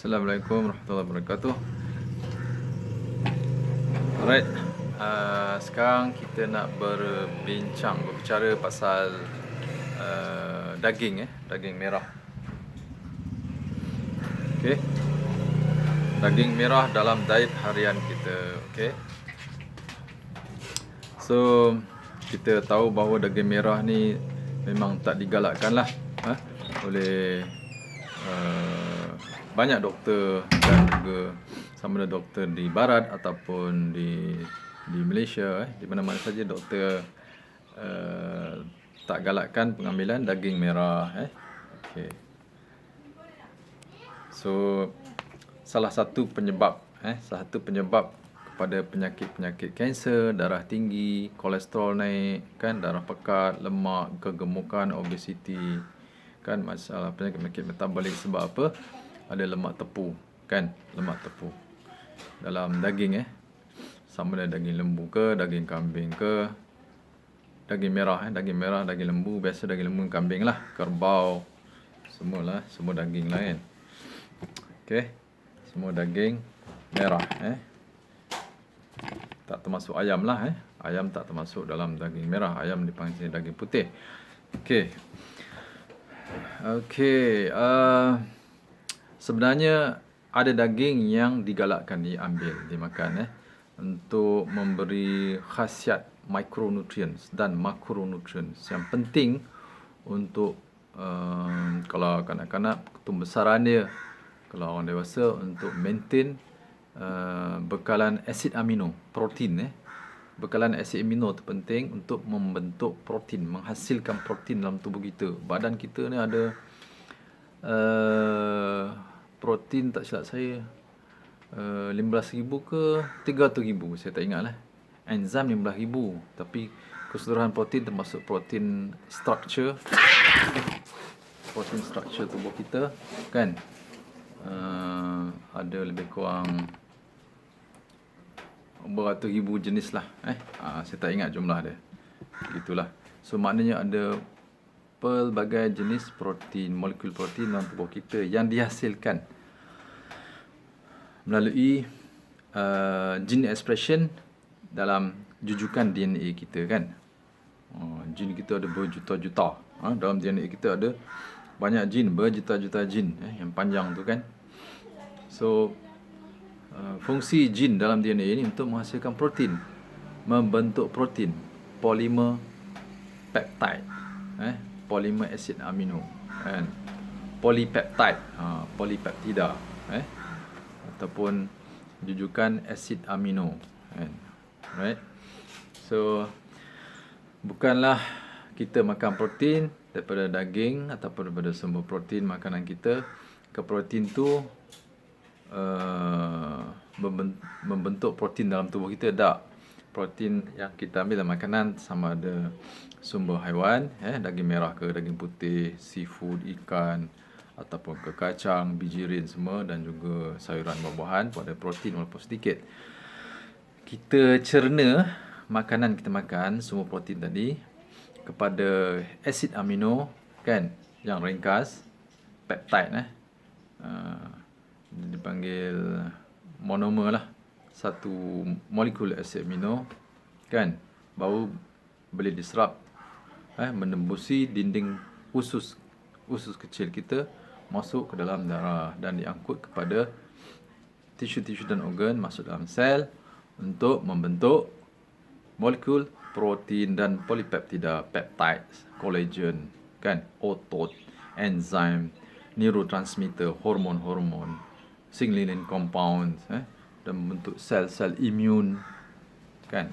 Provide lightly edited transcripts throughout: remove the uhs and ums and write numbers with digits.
Assalamualaikum warahmatullahi wabarakatuh. Alright, sekarang kita nak berbicara pasal daging merah. Okay, daging merah dalam diet harian kita. Okay, so kita tahu bahawa daging merah ni memang tak digalakkan lah oleh banyak doktor dan juga sama ada doktor di barat ataupun di Malaysia, di mana-mana saja doktor tak galakkan pengambilan daging merah. Okay. So salah satu penyebab kepada penyakit-penyakit kanser, darah tinggi, kolesterol naik, kan, darah pekat, lemak, kegemukan, obesiti, kan, masalah penyakit-penyakit metabolik sebab apa? Ada lemak tepu, kan, lemak tepu dalam daging, sama ada daging lembu ke, daging kambing ke, daging merah, daging lembu, biasa daging lembu, kambing lah, kerbau, semua daging lain. Okey, semua daging merah, tak termasuk ayam lah, ayam tak termasuk dalam daging merah, ayam dipanggil daging putih. Okey, sebenarnya ada daging yang digalakkan dimakan, untuk memberi khasiat micronutrients dan macronutrients yang penting untuk kalau kanak-kanak tumbesaran dia, kalau orang dewasa untuk maintain bekalan asid amino, protein. Bekalan asid amino itu penting untuk membentuk protein, menghasilkan protein dalam tubuh kita. Badan kita ni ada protein, tak silap saya 15,000 ke 300,000, saya tak ingat lah. Enzim 15,000, tapi keseluruhan protein termasuk protein structure tubuh kita, kan, ada lebih kurang beratus ribu jenis lah, saya tak ingat jumlah dia, itulah. So maknanya ada pelbagai jenis protein, molekul protein dalam tubuh kita yang dihasilkan melalui gene expression dalam jujukan DNA kita, kan. Gene kita ada berjuta-juta, dalam DNA kita ada banyak gene, berjuta-juta gene, yang panjang tu, kan. So fungsi gene dalam DNA ini untuk menghasilkan protein, membentuk protein, polimer peptide, polimer asid amino, kan, polipeptide, polipeptida, ataupun jujukan asid amino, kan. Right. So bukanlah kita makan protein daripada daging ataupun daripada sumber protein makanan kita ke protein tu membentuk protein dalam tubuh kita. Tak. Protein yang kita ambil dalam makanan sama ada sumber haiwan, daging merah ke daging putih, seafood, ikan, ataupun ke kacang, bijirin semua, dan juga sayuran, buah-buahan pun ada protein walaupun sedikit. Kita cerna makanan kita makan, semua protein tadi, kepada asid amino, kan, yang ringkas, peptide, dipanggil monomer lah, satu molekul asid amino, kan, baru boleh diserap, menembusi dinding usus kecil kita, masuk ke dalam darah dan diangkut kepada tisu-tisu dan organ, masuk dalam sel untuk membentuk molekul protein dan polipeptida, peptides, collagen, kan, otot, enzim, neurotransmitter, hormon-hormon, signaling compounds, dan membentuk sel-sel imun, kan,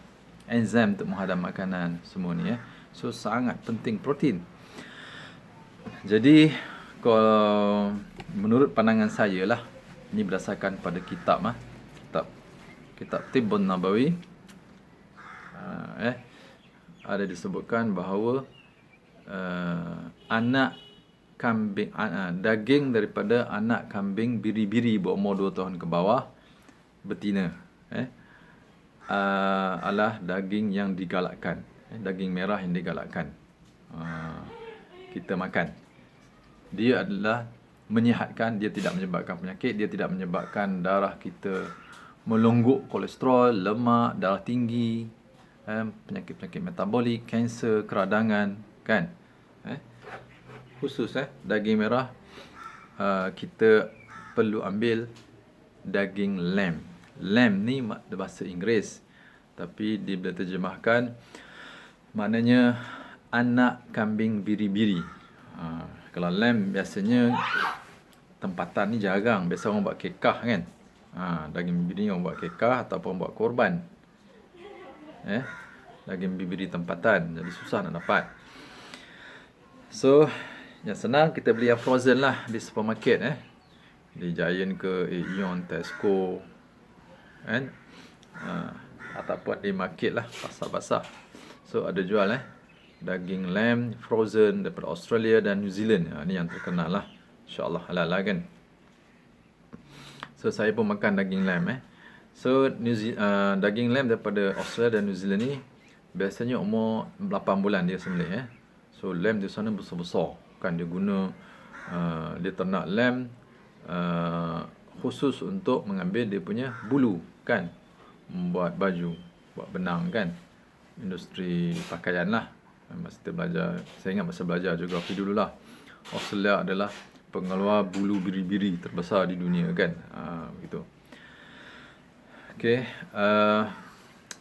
enzim untuk menghadam makanan, semua ni, So sangat penting protein. Jadi kalau menurut pandangan saya lah, ini berdasarkan pada kitab Tibbun Nabawi, ada disebutkan bahawa anak kambing, daging daripada anak kambing biri-biri berumur 2 tahun ke bawah, betina, adalah daging yang digalakkan, daging merah yang digalakkan kita makan. Dia adalah menyihatkan, dia tidak menyebabkan penyakit, dia tidak menyebabkan darah kita melonggok, kolesterol, lemak, darah tinggi, penyakit-penyakit metabolik, kanser, keradangan, kan. Khusus daging merah, kita perlu ambil daging lamb. Lamb ni bahasa Inggeris, tapi dia bila terjemahkan maknanya anak kambing biri-biri. Kalau lamb biasanya tempatan ni jarang, biasa orang buat kekah kan. Daging biri orang buat kekah ataupun buat korban. Daging biri tempatan, jadi susah nak dapat. So, yang senang kita beli yang frozen lah di supermarket di Giant ke Aeon, Tesco kan, ataupun di market lah, pasar basah. So ada jual daging lamb frozen daripada Australia dan New Zealand. Ni yang terkenal lah, InsyaAllah halal lah kan. So saya pun makan daging lamb So daging lamb daripada Australia dan New Zealand ni biasanya umur 8 bulan dia sembelih So lamb di sana besar-besar kan, dia guna dia ternak lamb khusus untuk mengambil dia punya bulu kan, membuat baju, buat benang kan, industri pakaian lah. Masa kita belajar, saya ingat masa belajar geografi dulu lah, Australia adalah pengeluar bulu biri-biri terbesar di dunia kan, begitu. Okay,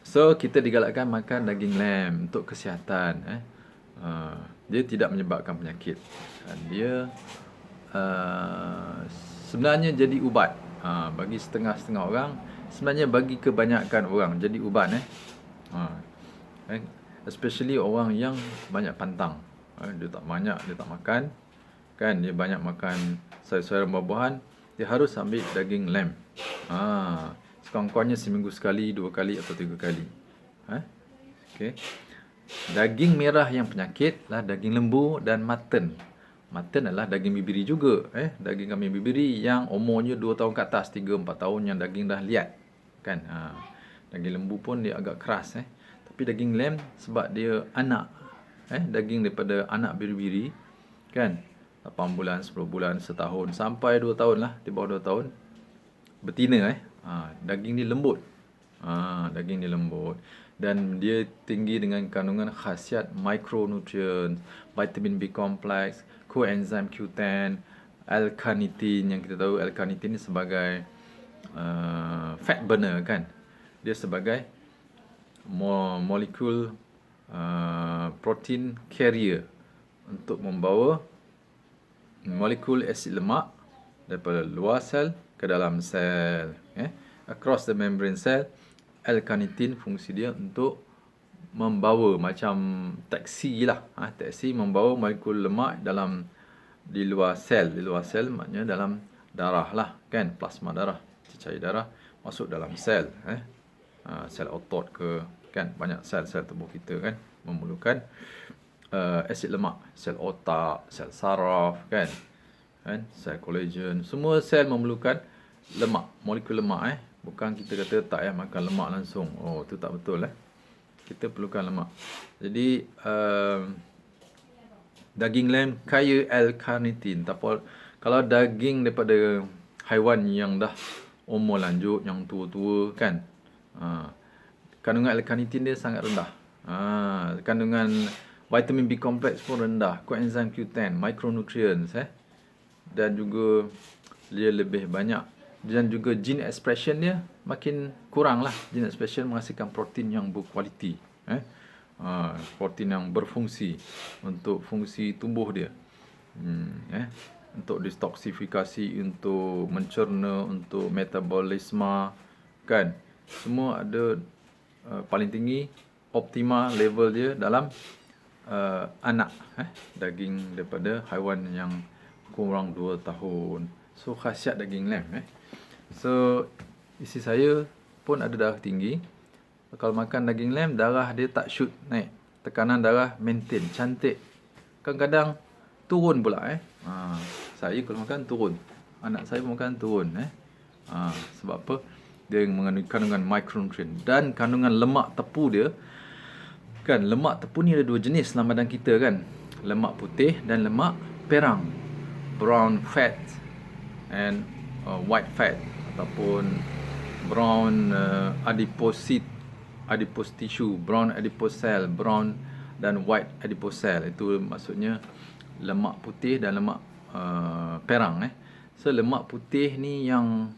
so kita digalakkan makan daging lamb untuk kesihatan. Dia tidak menyebabkan penyakit. Dia sebenarnya jadi ubat. Bagi setengah-setengah orang, sebenarnya bagi kebanyakan orang jadi ubat. Especially orang yang banyak pantang. Dia tak makan kan, dia banyak makan sayur-sayuran, buah-buahan, dia harus ambil daging lamb. Sekurang-kurangnya seminggu sekali, 2 kali atau 3 kali. Okay. Daging merah yang penyakit lah daging lembu dan mutton. Mutton adalah daging bibiri juga. Daging kambing bibiri yang umurnya 2 tahun ke atas, 3-4 tahun, yang daging dah liat kan. Daging lembu pun dia agak keras. Tapi daging lamb sebab dia anak, daging daripada anak biri-biri kan, 8 bulan, 10 bulan, setahun sampai 2 tahun lah, di bawah 2 tahun betina. Daging dia lembut. Daging dia lembut dan dia tinggi dengan kandungan khasiat mikronutrien, vitamin B kompleks, coenzyme Q10, L-carnitin. Yang kita tahu L-carnitin ni sebagai fat burner kan. Dia sebagai molekul protein carrier untuk membawa molekul asid lemak daripada luar sel ke dalam sel. Across the membrane cell, L-carnitin fungsi dia untuk membawa macam taksi lah. Taksi membawa molekul lemak di luar sel. Di luar sel maknanya dalam darah lah kan, plasma darah, cecair darah masuk dalam sel. Sel otot ke kan, banyak sel-sel tubuh kita kan memerlukan asid lemak. Sel otak, sel saraf kan, sel collagen, semua sel memerlukan lemak, molekul lemak. Bukan kita kata tak makan lemak langsung. Oh, tu tak betul Kita perlukan lemak. Jadi daging lamb kaya L-carnitin. Kalau daging daripada haiwan yang dah umur lanjut, yang tua-tua kan, kandungan L-carnitin dia sangat rendah. Kandungan vitamin B kompleks pun rendah, coenzyme Q10, micronutrients dan juga dia lebih banyak. Dan juga gene expression dia makin kurang lah. Gene expression menghasilkan protein yang berkualiti, protein yang berfungsi untuk fungsi tubuh dia, untuk detoksifikasi, untuk mencerna, untuk metabolisme kan. Semua ada paling tinggi optima level dia dalam anak daging daripada haiwan yang kurang 2 tahun. So khasiat daging lamb. So isteri saya pun ada darah tinggi. Kalau makan daging lamb, darah dia tak shoot naik, tekanan darah maintain cantik. Kadang-kadang turun pula saya kalau makan turun, anak saya pun makan turun. Sebab apa? Dia mengandung kandungan mikronutrien dan kandungan lemak tepu dia kan. Lemak tepu ni ada 2 jenis dalam badan kita kan, lemak putih dan lemak perang, brown fat and white fat ataupun brown adipose tissue, brown adipose cell, brown dan white adipose cell. Itu maksudnya lemak putih dan lemak perang. So lemak putih ni yang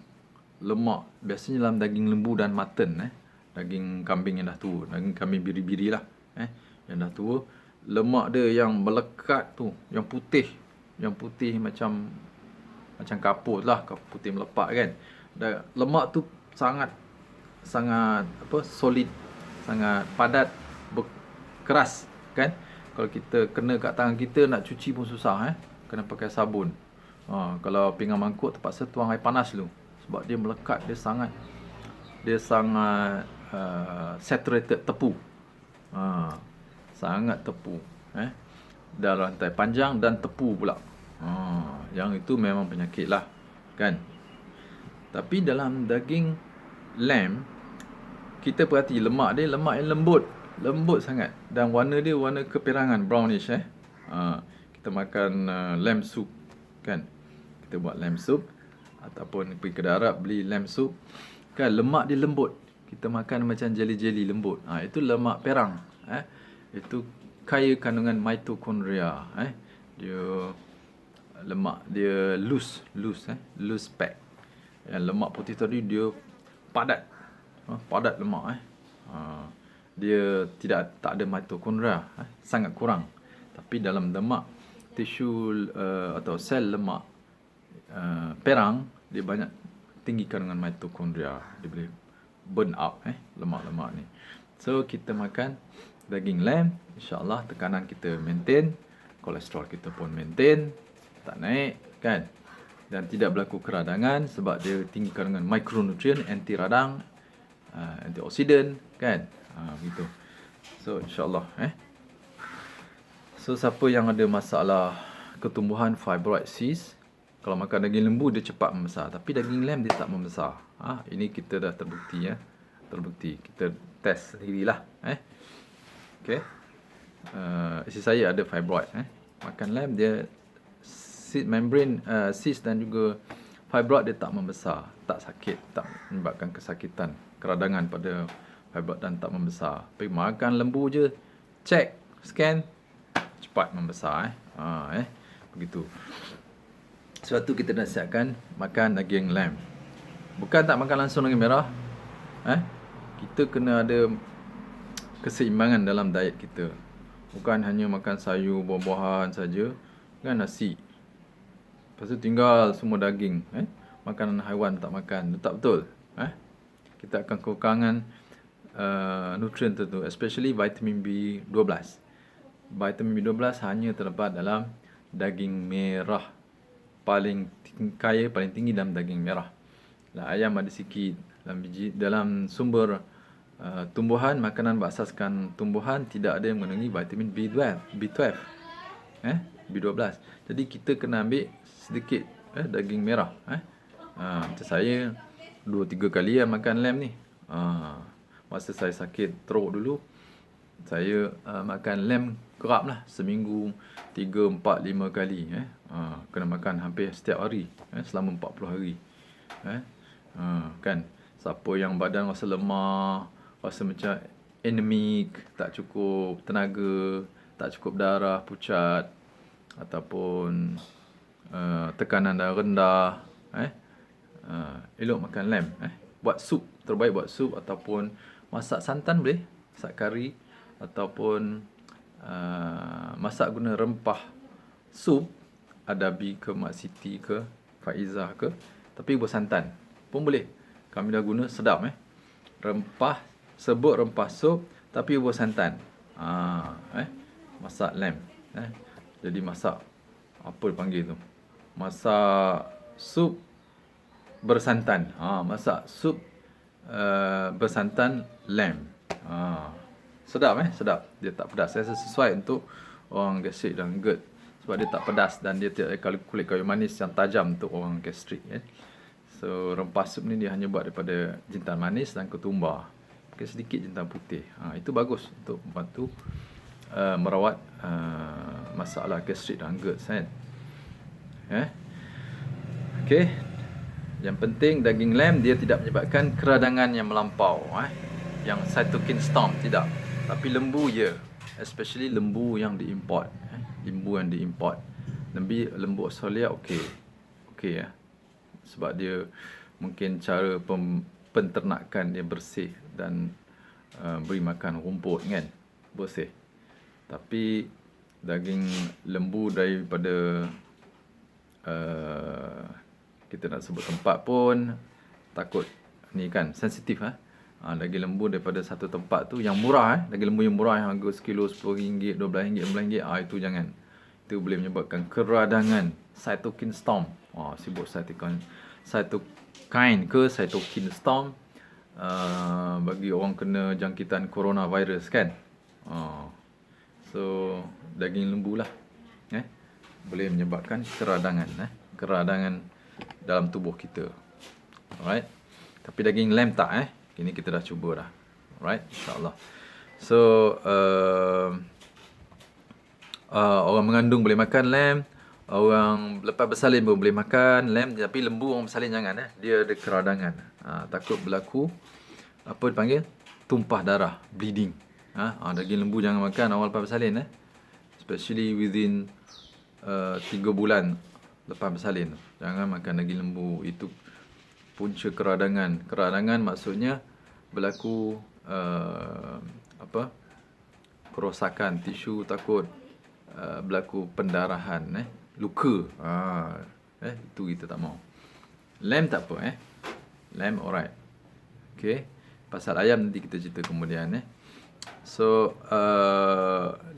lemak biasanya dalam daging lembu dan mutton, daging kambing yang dah tua, daging kambing biri-biri lah, yang dah tua. Lemak dia yang melekat tu, yang putih macam kapur lah, putih melepak kan. Dan lemak tu sangat solid, sangat padat, keras kan. Kalau kita kena kat tangan kita, nak cuci pun susah, kena pakai sabun. Kalau pinggan mangkuk terpaksa tuang air panas dulu, sebab dia melekat, dia sangat saturated, tepu. Sangat tepu, dan rantai panjang dan tepu pula. Yang itu memang penyakit lah kan. Tapi dalam daging lamb, kita perhati lemak dia, lemak yang lembut sangat, dan warna dia warna keperangan, brownish. Kita makan lamb soup kan, kita buat lamb soup ataupun pergi kedai Arab beli lamb soup kan, lemak dia lembut, kita makan macam jelly lembut. Itu lemak perang. Itu kaya kandungan mitokondria. Dia lemak dia loose pack. Yang lemak putih tadi dia padat lemak. Dia tak ada mitokondria, sangat kurang. Tapi dalam lemak tisu atau sel lemak perang, dia banyak, tinggi kandungan mitokondria, dia boleh burn out lemak-lemak ni. So kita makan daging lamb, insya-Allah tekanan kita maintain, kolesterol kita pun maintain, tak naik kan, dan tidak berlaku keradangan sebab dia tinggi kandungan mikronutrien, anti radang, antioksidan kan. Begitu. So insya-Allah So siapa yang ada masalah ketumbuhan fibroid cyst, kalau makan daging lembu dia cepat membesar, tapi daging lamb dia tak membesar. Ini kita dah terbukti terbukti. Kita test sendirilah. Okey. Isteri saya ada fibroid. Makan lamb dia membrane cyst dan juga fibroid dia tak membesar, tak sakit, tak menyebabkan kesakitan, keradangan pada fibroid dan tak membesar. Pergi makan lembu je, check, scan, cepat membesar. Begitu. Sebab tu kita nasihatkan makan daging lamb. Bukan tak makan langsung daging merah. Kita kena ada keseimbangan dalam diet kita. Bukan hanya makan sayur, buah-buahan saja, kan, nasi. Lepas tu tinggal semua daging. Makanan haiwan tak makan. Tak betul. Kita akan kekurangan nutrien tertentu, especially vitamin B12. Vitamin B12 hanya terdapat dalam daging merah. Paling tinggi dalam daging merah. Ayam ada sikit. Dalam sumber tumbuhan, makanan berasaskan tumbuhan tidak ada yang mengandungi vitamin B12. B12. Jadi kita kena ambil sedikit daging merah. Macam saya 2-3 kali makan lamb ni. Masa saya sakit teruk dulu, saya makan lamb kerap lah, seminggu 3, 4, 5 kali. Kena makan hampir setiap hari, selama 40 hari. Kan, siapa yang badan rasa lemah, rasa macam anemic, tak cukup tenaga, tak cukup darah, pucat, ataupun tekanan darah rendah, elok makan lamb. Buat sup, terbaik buat sup, ataupun masak santan boleh, masak kari, ataupun masak guna rempah sup, Adabi ke, Mak Siti ke, Faizah ke, tapi bersantan pun boleh. Kami dah guna, sedap. Rempah, sebut rempah sup tapi bersantan. Masak lamb. Jadi masak, apa dipanggil tu, masak sup bersantan. Masak sup bersantan lamb. Sedap. Sedap. Dia tak pedas. Saya rasa sesuai untuk orang gastrik dan GERD, sebab dia tak pedas dan dia tidak ada kulit kayu manis yang tajam untuk orang gastrik. So rempah sup ni dia hanya buat daripada jintan manis dan ketumbar, sedikit jintan putih. Itu bagus untuk membantu merawat masalah gastrik dan GERD. Okey. Yang penting daging lamb dia tidak menyebabkan keradangan yang melampau, yang cytokine storm tidak. Tapi lembu ya, especially lembu yang diimport, lembu yang diimport. Lembu Australia okey. Okey ya. Sebab dia mungkin cara penternakan dia bersih dan beri makan rumput kan, bersih. Tapi daging lembu daripada kita nak sebut tempat pun takut ni kan, sensitif daging lembu daripada satu tempat tu yang murah daging lembu yang murah yang harga sekilo RM10, RM12, RM15, itu jangan. Itu boleh menyebabkan keradangan, cytokine storm. Sibuk cytokine ke cytokine storm, bagi orang kena jangkitan coronavirus kan. So daging lembu lah boleh menyebabkan keradangan dalam tubuh kita. Alright. Tapi daging lamb tak Kini kita dah cuba dah. Alright, insya-Allah. So orang mengandung boleh makan lamb, orang lepas bersalin pun boleh makan lamb, tapi lembu orang bersalin jangan dia ada keradangan. Takut berlaku apa dipanggil tumpah darah, bleeding. Daging lembu jangan makan awal lepas bersalin especially within 3 bulan lepas bersalin. Jangan makan daging lembu, itu punca keradangan. Keradangan maksudnya berlaku kerosakan tisu, takut berlaku pendarahan, luka. Itu kita tak mau. Lamb tak apa Lamb alright. Okay. Pasal ayam nanti kita cerita kemudian So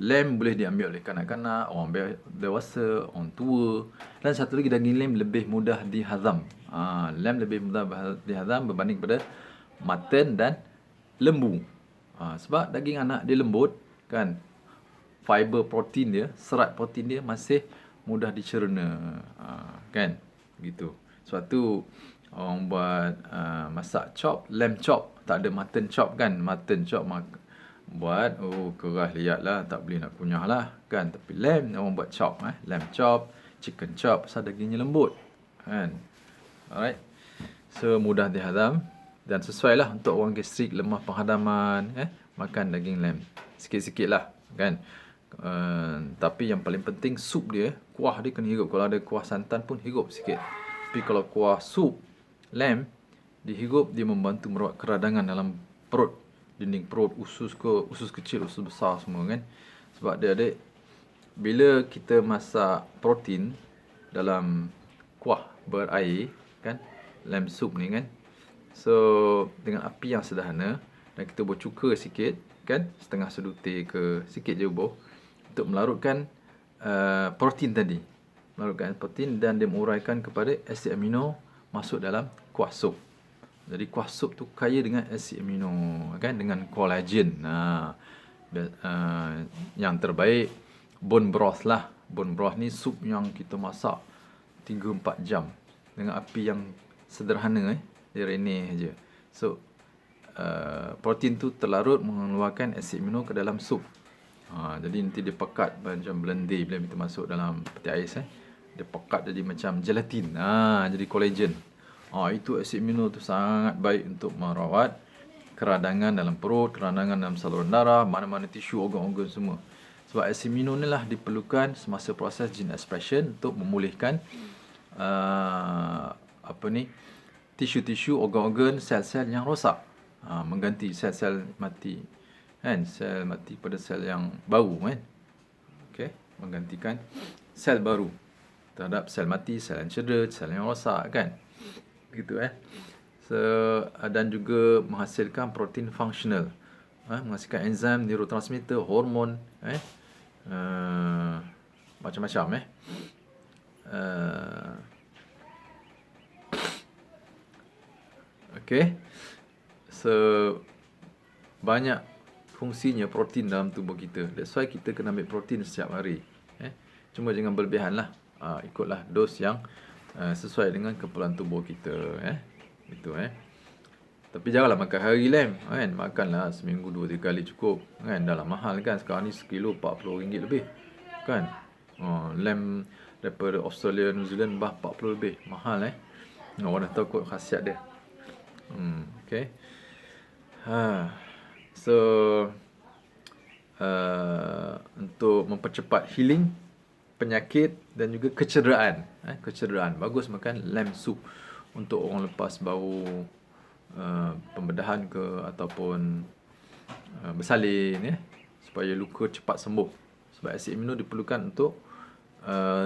lamb boleh diambil oleh kanak-kanak, orang dewasa, orang tua. Dan satu lagi, daging lamb lebih mudah dihazam. Lamb lebih mudah dihazam berbanding pada mutton dan lembu. Sebab daging anak dia lembut kan, fiber protein dia, serat protein dia masih mudah dicerna, kan gitu. Sebab tu orang buat masak chop, lamb chop, tak ada mutton chop kan. Mutton chop buat keras liat lah, tak boleh nak kunyah lah kan. Tapi lamb orang buat chop, lamb chop, chicken chop, pasal dagingnya lembut kan. Alright. So mudah dihazam dan sesuai lah untuk orang gastrik, lemah penghadaman, makan daging lamb sikit-sikit lah kan. Tapi yang paling penting sup dia, kuah dia kena hirup. Kalau ada kuah santan pun hirup sikit. Tapi kalau kuah sup lamb dihirup, dia membantu merawat keradangan dalam perut, dinding perut, usus kecil, usus besar semua kan. Sebab dia bila kita masak protein dalam kuah berair kan, lamb soup ni kan, so dengan api yang sederhana dan kita buat cuka sikit kan, setengah sedutir ke sikit je bubuh, untuk melarutkan protein tadi, melarutkan protein, dan dia menguraikan kepada asid amino masuk dalam kuah sup. Jadi kuah sup tu kaya dengan asid amino kan, dengan collagen. Yang terbaik bone broth lah. Bone broth ni sup yang kita masak 3-4 jam dengan api yang sederhana dia renyah aja. So protein tu terlarut mengeluarkan asid amino ke dalam sup. Jadi nanti dia pekat macam blender bila kita masuk dalam peti ais dia pekat jadi macam gelatin. Jadi collagen. Itu asid amino tu sangat baik untuk merawat keradangan dalam perut, keradangan dalam saluran darah, mana-mana tisu, organ-organ semua. Sebab asid amino ni lah diperlukan semasa proses gene expression untuk memulihkan tisu-tisu, organ-organ, sel-sel yang rosak, mengganti sel-sel mati kan, sel mati pada sel yang baru kan. Okey, menggantikan sel baru terhadap sel mati, sel yang cedera, sel yang rosak kan. Gitu So, dan juga menghasilkan protein functional, menghasilkan enzim, neurotransmitter, hormon, macam-macam Okey. So, banyak fungsinya protein dalam tubuh kita. That's why kita kena ambil protein setiap hari. Cuma jangan berlebihan lah. Ikutlah dos yang sesuai dengan keperluan tubuh kita. Gitu Tapi janganlah makan hari lamb kan. Makanlah seminggu 2-3 kali cukup kan. Dah lah mahal kan. Sekarang ni sekilo RM40 lebih kan. Lamb daripada Australia, New Zealand 40 lebih. Mahal orang dah tahu kot khasiat dia. Okay. So untuk mempercepat healing penyakit dan juga kecederaan. Kecederaan. Bagus makan lamb soup untuk orang lepas bau pembedahan ke ataupun bersalin supaya luka cepat sembuh. Sebab asid amino diperlukan untuk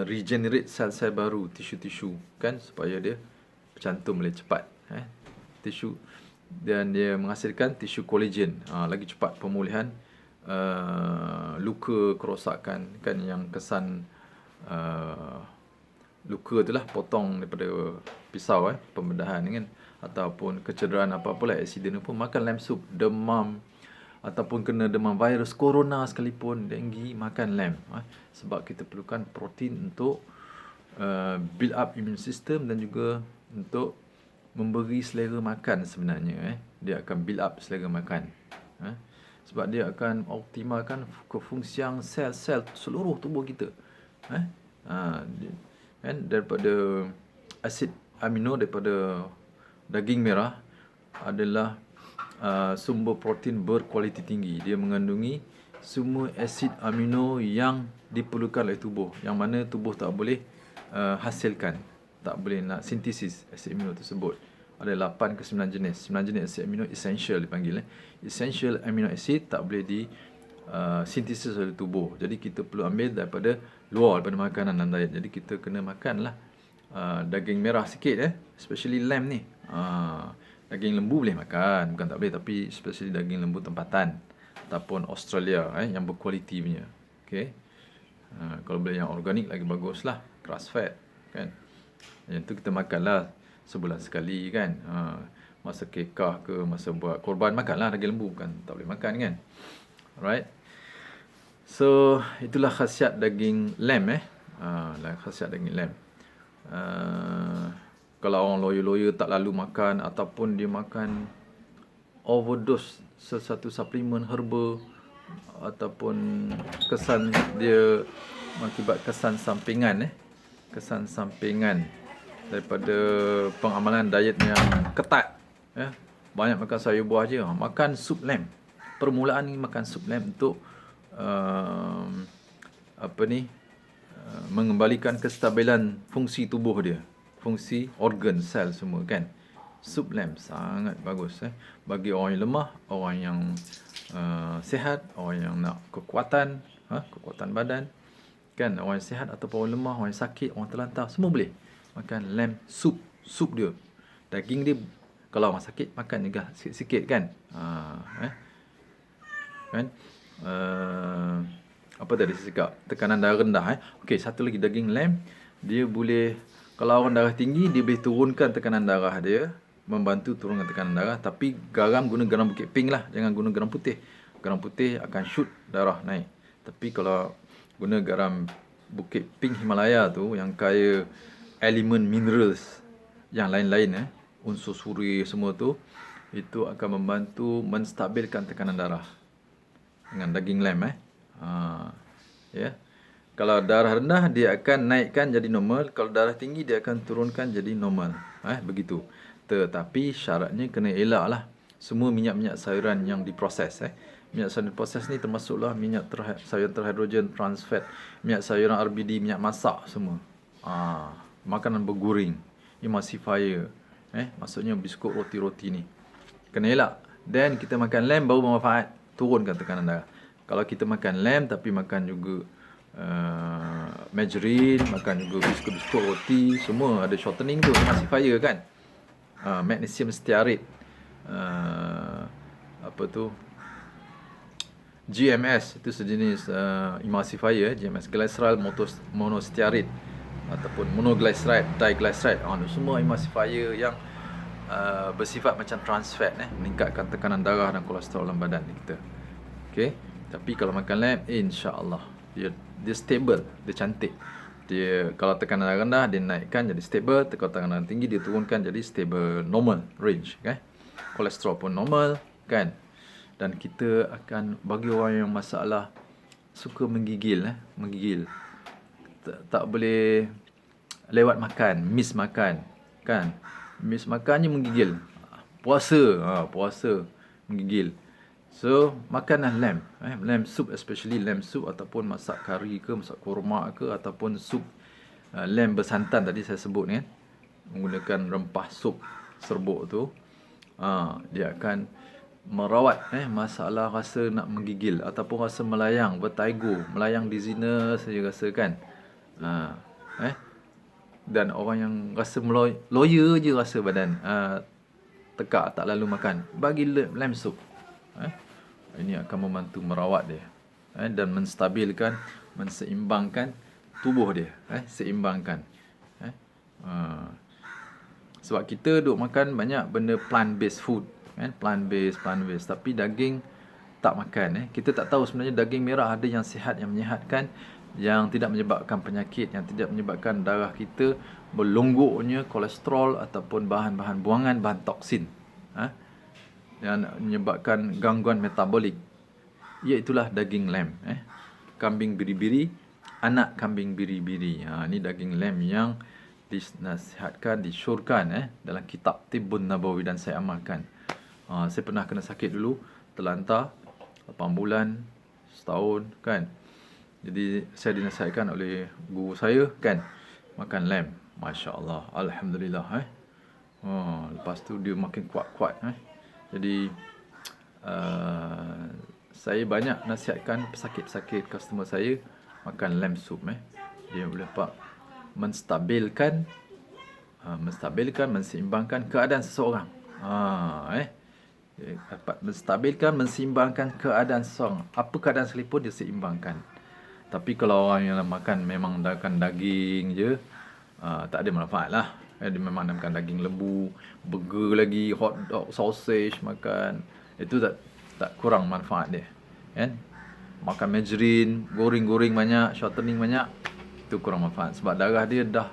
regenerate sel-sel baru, tisu-tisu kan, supaya dia bercantum boleh cepat tisu, dan dia menghasilkan tisu kolagen, lagi cepat pemulihan luka kerosakan kan, yang kesan luka itulah potong daripada pisau pembedahan kan, ataupun kecederaan apa-apalah, accident pun makan lamb soup. Demam ataupun kena demam virus corona sekalipun, denggi, makan lamb sebab kita perlukan protein untuk build up immune system dan juga untuk memberi selera makan sebenarnya. Dia akan build up selera makan sebab dia akan optimalkan kefungsian sel-sel seluruh tubuh kita kan, daripada asid amino daripada daging merah adalah sumber protein berkualiti tinggi. Dia mengandungi semua asid amino yang diperlukan oleh tubuh, yang mana tubuh tak boleh hasilkan, tak boleh nak sintesis asid amino tersebut. Ada 8 ke 9 jenis. 9 jenis asid amino essential dipanggil. Essential amino acid tak boleh di sintesis oleh tubuh. Jadi kita perlu ambil daripada luar, daripada makanan dan diet. Jadi kita kena makanlah daging merah sikit especially lamb ni. Daging lembu boleh makan, bukan tak boleh, tapi especially daging lembu tempatan ataupun Australia yang berkualiti punya. Okay. Kalau boleh yang organik lagi baguslah, grass fed kan. Yang tu kita makanlah sebulan sekali kan. Masa kekah ke, masa buat korban, makanlah daging lembu, bukan tak boleh makan kan. Alright. So itulah khasiat daging lamb khasiat daging lamb. Kalau orang lawyer tak lalu makan ataupun dia makan overdose sesuatu suplemen herba ataupun kesan dia mengakibat kesan sampingan daripada pengamalan diet yang ketat banyak makan sayur buah je, makan sup lamb. Permulaan ni makan sup lamb untuk mengembalikan kestabilan fungsi tubuh dia, fungsi organ, sel semua kan. Sup lamb sangat bagus bagi orang yang lemah, orang yang sihat, orang yang nak kekuatan badan kan, orang yang sihat ataupun orang lemah, orang yang sakit, orang terlantar, semua boleh makan lamb soup. Sup dia, daging dia, kalau orang sakit makan juga sikit-sikit kan. Apa tadi saya cakap, tekanan darah rendah Okey, satu lagi, daging lamb dia boleh, kalau orang darah tinggi, dia boleh turunkan tekanan darah dia, membantu turunkan tekanan darah. Tapi guna garam Bukit Pink lah, jangan guna garam putih. Garam putih akan shoot darah naik. Tapi kalau guna garam Bukit Pink Himalaya tu, yang kaya elemen minerals yang lain-lain unsur suri semua tu, itu akan membantu menstabilkan tekanan darah dengan daging lamb Kalau darah rendah, dia akan naikkan jadi normal. Kalau darah tinggi, dia akan turunkan jadi normal. Begitu. Tetapi syaratnya kena elak lah semua minyak-minyak sayuran yang diproses. Minyak sayuran diproses ni termasuklah minyak sayuran terhidrogen, trans fat, minyak sayuran RBD, minyak masak semua. Makanan bergoreng, emulsifier, maksudnya biskut, roti-roti ni. Kena elak. Dan kita makan lamb baru bermanfaat, turunkan tekanan darah. Kalau kita makan lamb tapi makan juga margarine, makan juga biskut-biskut, roti, semua ada shortening tu, emulsifier kan. Magnesium stearate, GMS, itu sejenis emulsifier, GMS, glycerol monostearate ataupun monoglyceride, diglyceride. Semua emulsifier yang bersifat macam trans fat, meningkatkan tekanan darah dan kolesterol dalam badan kita. Okey, tapi kalau makan lamb, insya-Allah dia stable, dia cantik. Dia kalau tekanan darah rendah, dia naikkan jadi stable. Kalau tekanan darah tinggi, dia turunkan jadi stable, normal range kan. Kolesterol pun normal kan. Dan kita akan, bagi orang yang masalah suka menggigil tak boleh lewat makan, miss makan, kan? Miss makannya menggigil. Puasa menggigil. So, makanlah lamb. Lamb soup, especially lamb soup ataupun masak kari ke, masak kurma ke, ataupun sup lamb bersantan tadi saya sebut kan. Menggunakan rempah sup serbuk tu. Dia akan merawat masalah rasa nak menggigil ataupun rasa melayang, vertigo, melayang dizziness saja rasa kan. Dan orang yang rasa loya je rasa badan tekak, tak lalu makan, bagi lamb soup. Ini akan membantu merawat dia dan menstabilkan, menseimbangkan tubuh dia, seimbangkan. Sebab kita duk makan banyak benda plant based food, plant based, tapi daging tak makan. Kita tak tahu sebenarnya daging merah ada yang sihat, yang menyihatkan, yang tidak menyebabkan penyakit, yang tidak menyebabkan darah kita berlonggoknya kolesterol ataupun bahan-bahan buangan, bahan toksin, yang menyebabkan gangguan metabolik. Iaitulah daging lamb, kambing biri-biri, anak kambing biri-biri. Ini daging lamb yang dinasihatkan, disyorkan dalam kitab Tibbun Nabawi, dan saya amalkan. Saya pernah kena sakit dulu, terlantar 8 bulan, setahun kan. Jadi saya dinasihatkan oleh guru saya kan, makan lamb. Masya Allah, alhamdulillah. Lepas tu dia makin kuat-kuat. Jadi saya banyak nasihatkan pesakit-pesakit customer saya makan lamb soup. Dia boleh dapat menstabilkan, menseimbangkan keadaan seseorang. Dapat menstabilkan, menseimbangkan keadaan seseorang. Apa keadaan sekalipun dia seimbangkan. Tapi kalau orang yang makan memang makan daging je, tak ada manfaat lah. Dia memang makan daging lembu, burger lagi, hot dog, sausage makan. Itu tak kurang manfaat dia. Kan? Makan margarine, goreng-goreng banyak, shortening banyak, itu kurang manfaat. Sebab darah dia dah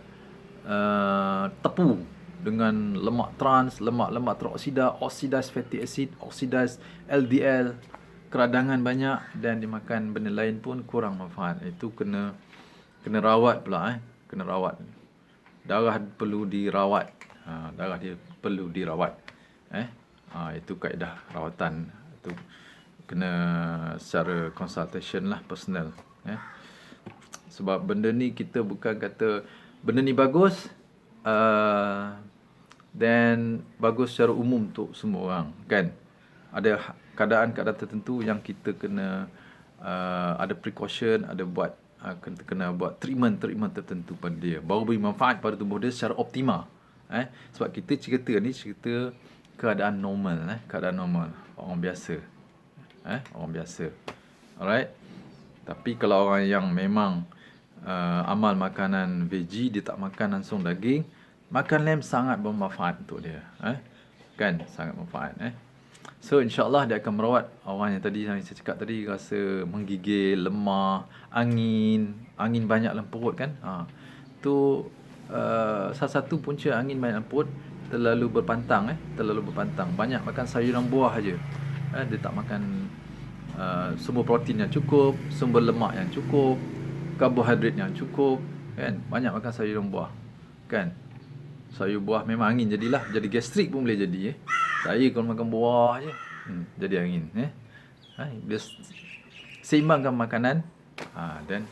tepu dengan lemak trans, lemak teroksida, oxidized fatty acid, oxidized LDL, keradangan banyak, dan dimakan benda lain pun kurang manfaat. Itu kena rawat pula. Kena rawat. Darah perlu dirawat. Darah dia perlu dirawat. Itu kaedah rawatan. Itu kena secara consultation lah, personal. Sebab benda ni kita bukan kata benda ni bagus, dan bagus secara umum untuk semua orang kan. Ada keadaan-keadaan tertentu yang kita kena ada precaution, ada kena buat treatment tertentu pada dia, baru beri manfaat pada tubuh dia secara optimal. Sebab kita cerita ni cerita keadaan normal, keadaan normal orang biasa. Orang biasa. Alright. Tapi kalau orang yang memang amal makanan veggie, dia tak makan langsung daging, makan lamb sangat bermanfaat untuk dia. Kan, sangat bermanfaat. So insya-Allah dia akan merawat orang yang tadi yang saya cakap tadi, rasa menggigil, lemah, angin banyak dalam perut kan. Tu salah satu punca angin banyak dalam perut, terlalu berpantang. Banyak makan sayuran buah aja. Dia tak makan sumber protein yang cukup, sumber lemak yang cukup, karbohidrat yang cukup kan. Banyak makan sayuran buah kan. Sayur buah memang angin jadilah, jadi gastrik pun boleh jadi. Saya kalau makan buah je jadi angin. Dia seimbangkan makanan, dan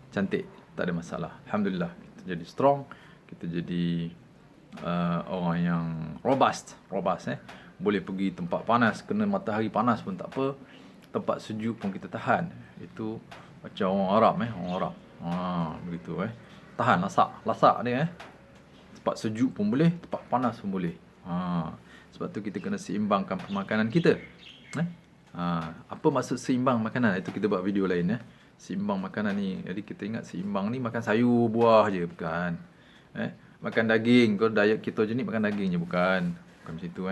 cantik, tak ada masalah. Alhamdulillah, kita jadi strong, kita jadi orang yang robust. Boleh pergi tempat panas, kena matahari panas pun tak apa, tempat sejuk pun kita tahan. Itu macam orang Arab. Begitu. Tahan lasak dia. Tempat sejuk pun boleh, tempat panas pun boleh. Sebab tu kita kena seimbangkan pemakanan kita. Apa maksud seimbang makanan? Itu kita buat video lain. Seimbang makanan ni, jadi kita ingat seimbang ni makan sayur, buah je, bukan. Makan daging, kalau diet ketogenik makan daging je, bukan macam tu.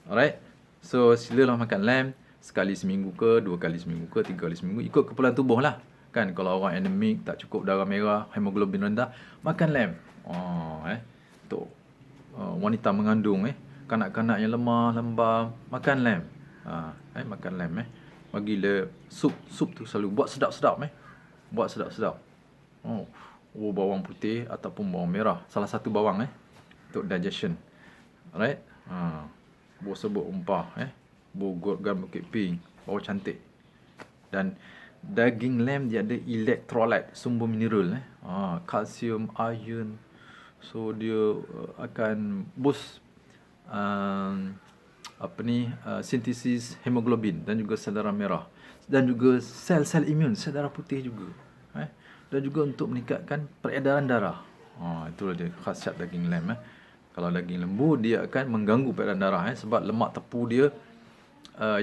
Alright. So silalah makan lamb sekali seminggu ke, 2 kali seminggu ke, 3 kali seminggu, ikut keperluan tubuh lah. Kan, kalau orang anemik, tak cukup darah merah, hemoglobin rendah, makan lamb. Untuk wanita mengandung, kanak-kanak yang lemah, lembam, makan lamb. Makan lamb. Bagi le sup tu selalu buat sedap-sedap. Buat sedap-sedap. Bawang putih ataupun bawang merah. Salah satu bawang untuk digestion. Alright. Bawang sebut umpah bogor gan bukit pink, bawang cantik. Dan daging lamb dia ada electrolyte, sumber mineral kalsium, iron. So dia akan boost sintesis hemoglobin dan juga sel darah merah, dan juga sel-sel imun, sel darah putih juga, dan juga untuk meningkatkan peredaran darah. Itulah dia khasiat daging lamb. Kalau daging lembu dia akan mengganggu peredaran darah sebab lemak tepu dia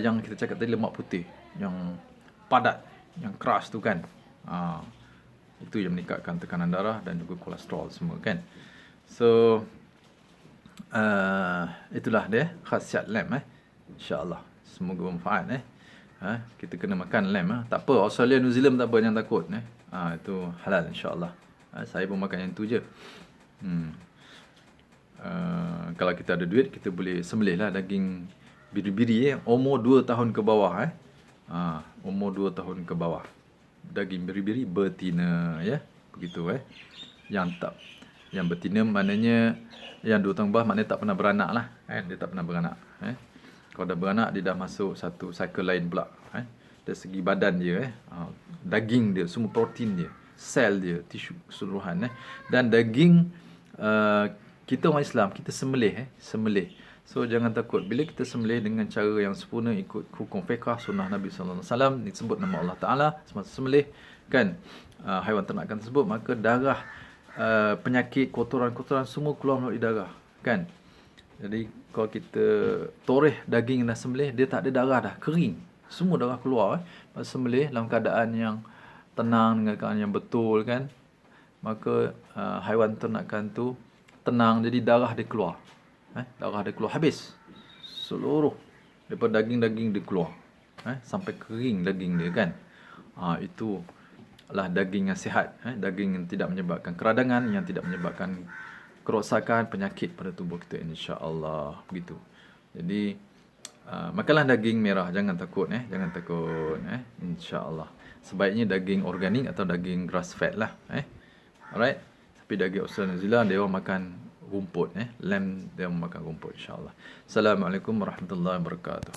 yang kita cakap tadi, lemak putih yang padat, yang keras tu kan. Itu yang meningkatkan tekanan darah dan juga kolesterol semua kan. So itulah dia khasiat lamb InsyaAllah. Semoga bermanfaat kita kena makan lamb Tak apa, Australia, New Zealand tak apa, jangan takut itu halal insyaAllah. Saya pun makan yang tu je. Kalau kita ada duit, kita boleh sembelih lah daging biri-biri umur 2 tahun ke bawah umur 2 tahun ke bawah. Daging biri-biri betina begitu yang betina maknanya yang 2 tahun ke bawah, maknanya tak pernah beranak lah dia tak pernah beranak. Kalau dah beranak, dia dah masuk satu cycle lain pula. Dari segi badan dia daging dia, semua protein dia, sel dia, tisu keseluruhan dan daging kita orang Islam, kita sembelih. So jangan takut bila kita sembelih dengan cara yang sempurna, ikut hukum fiqh sunnah Nabi sallallahu alaihi wasallam, disebut nama Allah Taala semasa sembelih kan haiwan ternakan tersebut, maka darah penyakit, kotoran-kotoran semua keluar melalui darah kan. Jadi kalau kita toreh daging yang dah sembelih, dia tak ada darah dah, kering, semua darah keluar sembelih dalam keadaan yang tenang, dengan keadaan yang betul kan, maka haiwan ternakan tu tenang, jadi darah dia keluar. Darah dia keluar habis seluruh daripada daging-daging dia keluar sampai kering daging dia kan. Itulah daging yang sihat, daging yang tidak menyebabkan keradangan, yang tidak menyebabkan kerosakan, penyakit pada tubuh kita insya-Allah begitu. Jadi makanlah daging merah, jangan takut jangan takut insya-Allah. Sebaiknya daging organik atau daging grass fed lah alright. Tapi daging Australia, New Zealand, dia orang makan rumput lamb, dia orang makan rumput insya-Allah. Assalamualaikum warahmatullahi wabarakatuh.